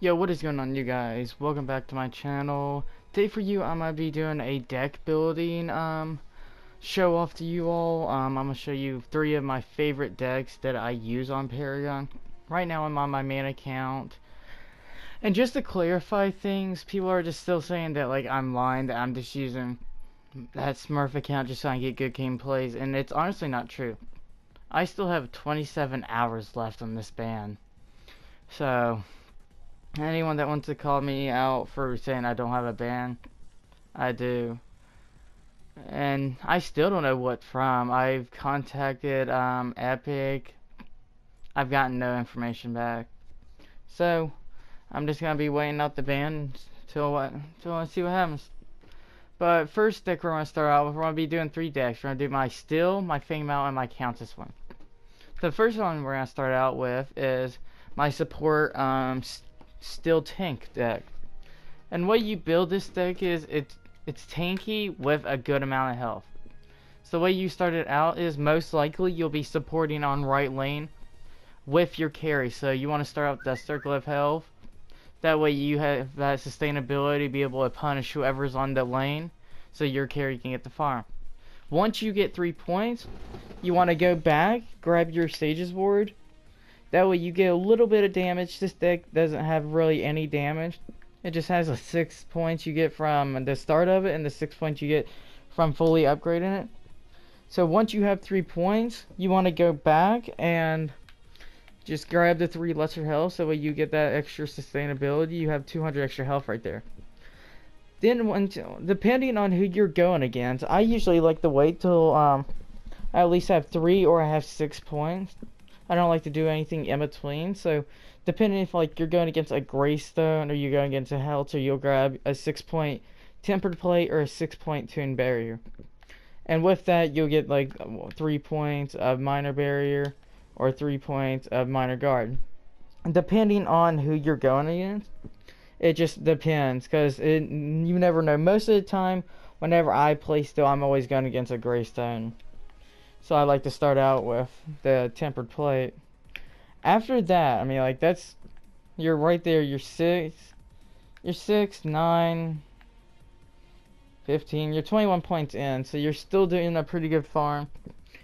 Yo, what is going on, you guys? Welcome back to my channel. Today for you, I'm gonna be doing a deck building show off to you all. I'm gonna show you 3 of my favorite decks that I use on Paragon. Right now I'm on my main account. And just to clarify things, people are just still saying that like I'm lying, that I'm just using that Smurf account just so I can get good game plays, and it's honestly not true. I still have 27 hours left on this ban. So anyone that wants to call me out for saying I don't have a ban, I do. And I still don't know what from. I've contacted Epic. I've gotten no information back. So I'm just gonna be waiting out the ban till I see what happens. But first deck we're gonna start out with, we're gonna be doing 3 decks. We're gonna do my Steel, my Fangmouth, and my Countess one. The first one we're gonna start out with is my support Steel tank deck. And what you build this deck is it's tanky with a good amount of health. So the way you start it out is most likely you'll be supporting on right lane with your carry. So you want to start out with that circle of health. That way you have that sustainability to be able to punish whoever's on the lane so your carry can get the farm. Once you get 3 points, you want to go back, grab your Sage's Ward. That way you get a little bit of damage. This deck doesn't have really any damage. It just has a 6 points you get from the start of it and the 6 points you get from fully upgrading it. So once you have 3 points, you want to go back and just grab the 3 lesser health so that you get that extra sustainability. You have 200 extra health right there. Then depending on who you're going against, I usually like to wait till I at least have 3 or I have 6 points. I don't like to do anything in between, so depending if like you're going against a Greystone or you're going against a Helter, you'll grab a 6-point Tempered Plate or a 6-point Toon Barrier. And with that, you'll get like 3 points of Minor Barrier or 3 points of Minor Guard. And depending on who you're going against, it just depends, because you never know. Most of the time, whenever I play Steel, I'm always going against a Greystone. So I like to start out with the Tempered Plate. After that, I mean, like, you're right there. You're 6, 9, 15. You're 21 points in, so you're still doing a pretty good farm.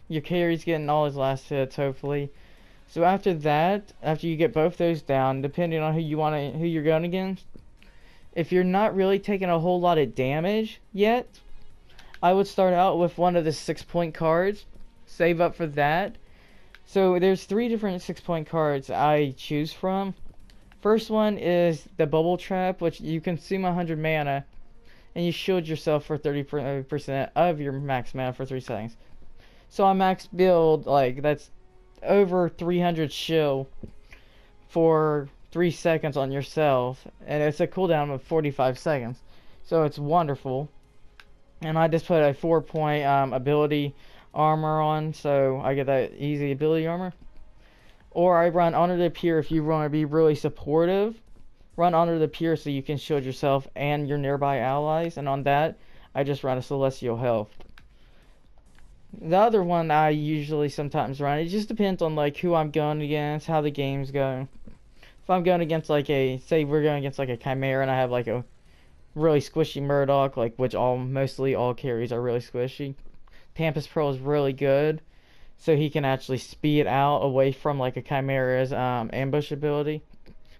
Your carry's getting all his last hits, hopefully. So after that, after you get both those down, depending on who you're going against, if you're not really taking a whole lot of damage yet, I would start out with one of the 6-point cards. Save up for that. So there's 3 different 6-point cards I choose from. First one is the Bubble Trap, which you consume 100 mana and you shield yourself for 30% of your max mana for 3 seconds. So I max build, like, that's over 300 shield for 3 seconds on yourself, and it's a cooldown of 45 seconds. So it's wonderful. And I just put a 4-point ability armor on, so I get that easy ability armor. Or I run Honor the Pier if you want to be really supportive. Run Honor the Pier so you can shield yourself and your nearby allies, and on that I just run a Celestial Health. The other one I usually sometimes run, it just depends on like who I'm going against, how the game's going. If I'm going against like say we're going against like a Chimera and I have like a really squishy Murdoch, like which mostly all carries are really squishy. Tempest Pearl is really good, so he can actually speed out away from like a Chimera's ambush ability,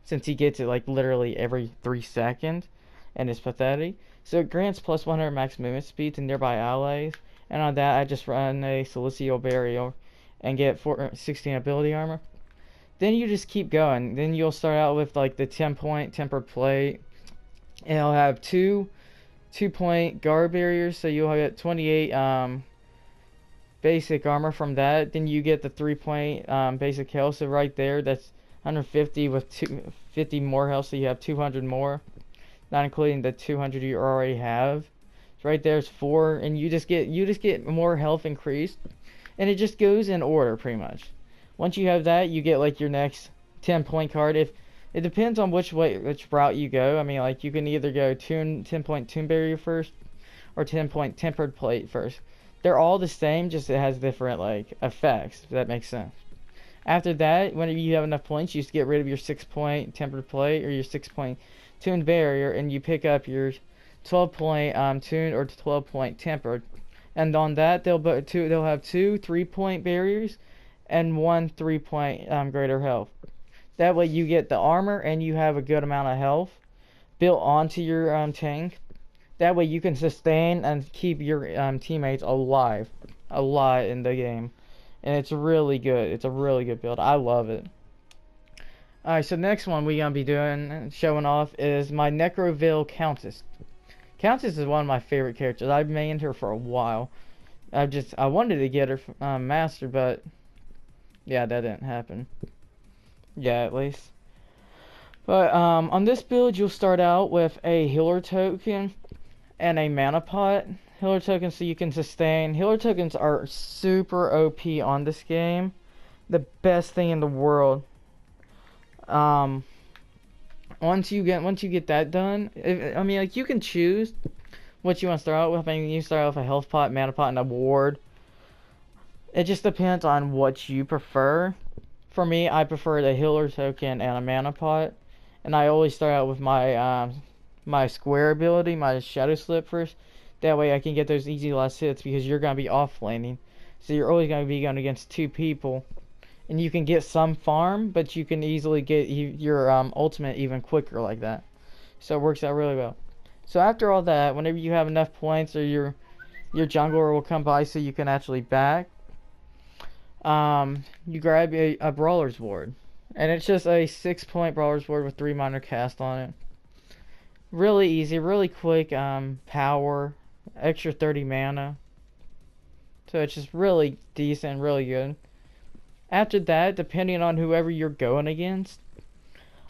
since he gets it like literally every 3 seconds, and it's pathetic. So it grants plus 100 max movement speed to nearby allies, and on that I just run a Celestial Barrier and get 16 ability armor. Then you just keep going. Then you'll start out with like the 10-point Tempered Plate, and it'll have 2-point Guard Barriers, so you'll get 28 basic armor from that. Then you get the 3-point basic health, so right there that's 150 with 50 more health, so you have 200 more, not including the 200 you already have. So right there's 4, and you just get more health increased, and it just goes in order pretty much. Once you have that, you get like your next 10-point card. If it depends on which route you go. I mean, like you can either go 10-point Toon Barrier first or 10-point Tempered Plate first. They're all the same, just it has different like effects, if that makes sense. After that, whenever you have enough points, you just get rid of your 6-point tempered plate or your 6-point tuned barrier, and you pick up your 12-point tuned or 12-point tempered. And on that, they'll have two 3-point barriers and one 3-point greater health. That way you get the armor and you have a good amount of health built onto your tank. That way you can sustain and keep your teammates alive a lot in the game. And it's really good. It's a really good build. I love it. Alright, so the next one we're going to be doing, showing off, is my Necroville Countess. Countess is one of my favorite characters. I've mained her for a while. I wanted to get her mastered, but yeah, that didn't happen. Yeah, at least. But on this build, you'll start out with a healer token and a mana pot. Healer tokens so you can sustain. Healer tokens are super OP on this game. The best thing in the world. Once you get that done, I mean, like, you can choose what you want to start out with. I mean, you start out with a health pot, mana pot, and a ward. It just depends on what you prefer. For me, I prefer the healer token and a mana pot, and I always start out with my my square ability, my shadow slip first. That way I can get those easy last hits because you're gonna be off laning, so you're always gonna be going against two people. And you can get some farm, but you can easily get your ultimate even quicker like that. So it works out really well. So after all that, whenever you have enough points, or your jungler will come by so you can actually back, you grab a Brawler's Ward. And it's just a 6-point Brawler's Ward with 3 minor cast on it. Really easy, really quick power, extra 30 mana. So it's just really decent, really good. After that, depending on whoever you're going against,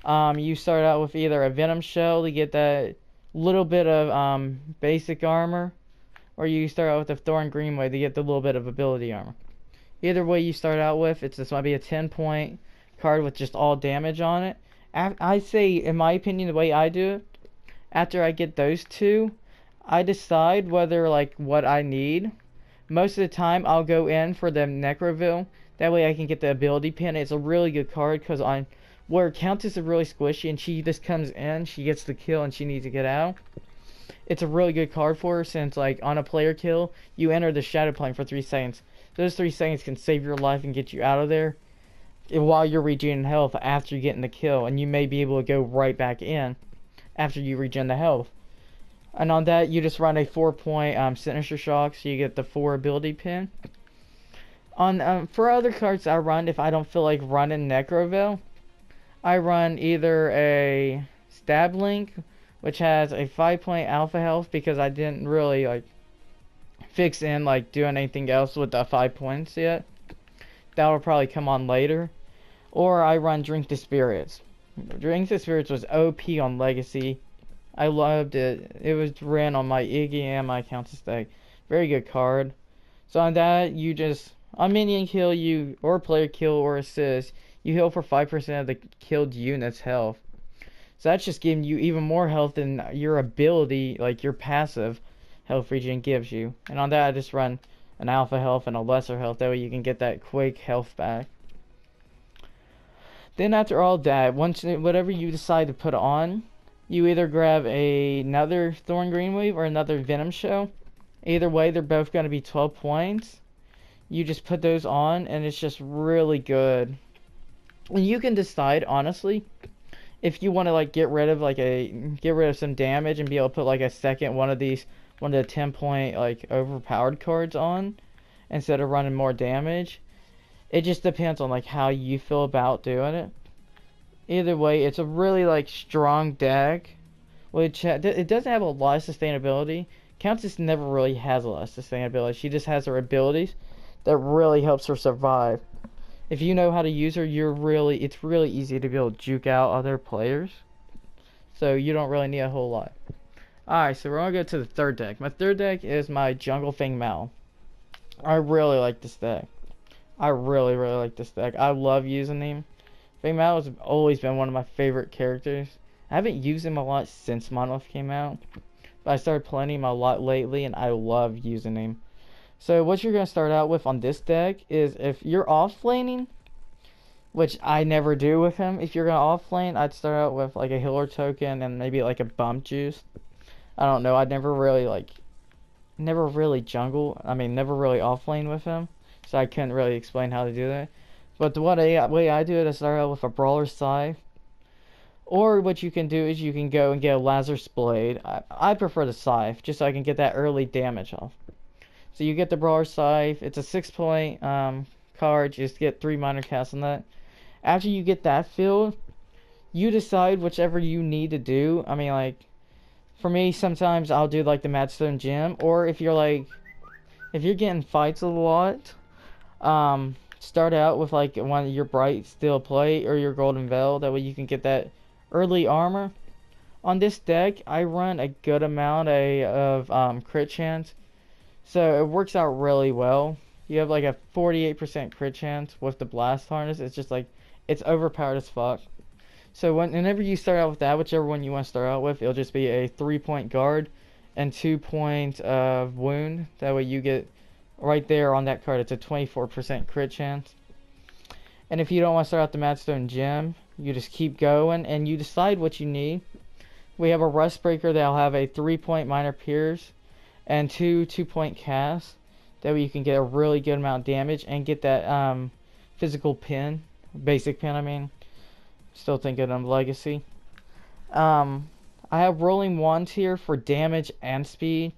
you start out with either a Venom Shell to get that little bit of basic armor, or you start out with a Thorn Greenway to get the little bit of ability armor. Either way you start out with, this might be a 10-point card with just all damage on it. I say, in my opinion, the way I do it, after I get those two, I decide whether, like, what I need. Most of the time, I'll go in for the Necroville. That way I can get the ability pin. It's a really good card because where Countess is really squishy and she just comes in, she gets the kill and she needs to get out. It's a really good card for her since, like, on a player kill, you enter the shadow plane for 3 seconds. Those 3 seconds can save your life and get you out of there while you're regaining health after you getting the kill, and you may be able to go right back in after you regen the health. And on that, you just run a 4-point Sinister Shock, so you get the 4 ability pin. For other cards I run, if I don't feel like running Necroville, I run either a Stab Link, which has a 5-point alpha health because I didn't really like fix in like doing anything else with the 5 points yet. That will probably come on later. Or I run Drink the Spirits. Drink the Spirits was OP on Legacy. I loved it. It was ran on my Iggy and my Countess deck. Very good card. So on that, you just, on minion kill you, or player kill or assist, you heal for 5% of the killed unit's health. So that's just giving you even more health than your ability, like your passive health regen gives you. And on that, I just run an alpha health and a lesser health. That way you can get that quick health back. Then after all that, whatever you decide to put on, you either grab another Thorn Greenwave or another Venom Shell. Either way, they're both going to be 12 points. You just put those on, and it's just really good. And you can decide, honestly, if you want to like get rid of some damage and be able to put like a second one of the 10-point like overpowered cards on instead of running more damage. It just depends on like how you feel about doing it. Either way, it's a really like strong deck, which it doesn't have a lot of sustainability. Countess never really has a lot of sustainability. She just has her abilities that really helps her survive. If you know how to use her, it's really easy to be able to juke out other players. So you don't really need a whole lot. Alright, so we're gonna go to the third deck. My third deck is my Jungle Feng Mao. I really like this deck. I really like this deck. I love using him. Feng Mao has always been one of my favorite characters. I haven't used him a lot since Monolith came out, but I started playing him a lot lately, and I love using him. So what you're going to start out with on this deck is if you're off laning, which I never do with him. If you're gonna offlane, I'd start out with like a healer token and maybe like a bump juice. I don't know. I'd never really jungle. I mean, never really offlane with him, so I couldn't really explain how to do that. But the way I do it, I start out with a Brawler's Scythe. Or what you can do is you can go and get a Lazarus Blade. I prefer the Scythe, just so I can get that early damage off. So you get the Brawler's Scythe. It's a 6-point card. You just get 3 minor casts on that. After you get that filled, you decide whichever you need to do. I mean, like, for me, sometimes I'll do like the Madstone Gem. Or if you're getting fights a lot, start out with like one of your Bright Steel Plate or your Golden Veil. That way you can get that early armor. On this deck, I run a good amount of crit chance, so it works out really well. You have like a 48% crit chance with the Blast Harness. It's just like, it's overpowered as fuck. So whenever you start out with that, whichever one you want to start out with, it'll just be a 3-point guard and 2-point wound. That way you get right there on that card. It's a 24% crit chance. And if you don't want to start out the Madstone Gem, you just keep going and you decide what you need. We have a Rust Breaker that'll have a 3-point minor pierce and 2-point casts. That way you can get a really good amount of damage and get that physical pin, basic pin I mean. Still thinking of Legacy. I have Rolling Wands here for damage and speed.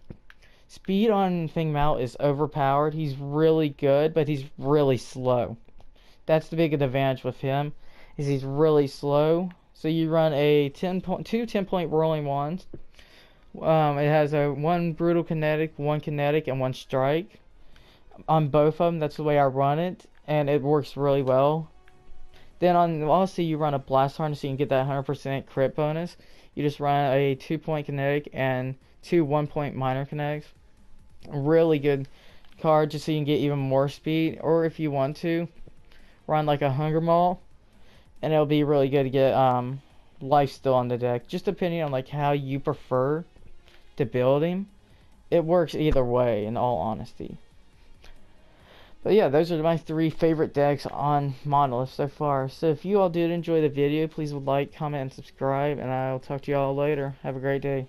Speed on Feng Mao is overpowered. He's really good, but he's really slow. That's the big advantage with him, is he's really slow. So you run a 2 10-point Rolling Wands. It has a 1 Brutal Kinetic, 1 Kinetic, and 1 Strike. On both of them, that's the way I run it, and it works really well. Then also you run a Blast Harness so you can get that 100% crit bonus. You just run a 2-point Kinetic and 2 1-point minor Kinetics. Really good card just so you can get even more speed. Or if you want to, run like a Hunger Maul, and it'll be really good to get life still on the deck. Just depending on like how you prefer to build him. It works either way, in all honesty. But yeah, those are my 3 favorite decks on Monolith so far. So if you all did enjoy the video, please like, comment, and subscribe, and I'll talk to you all later. Have a great day.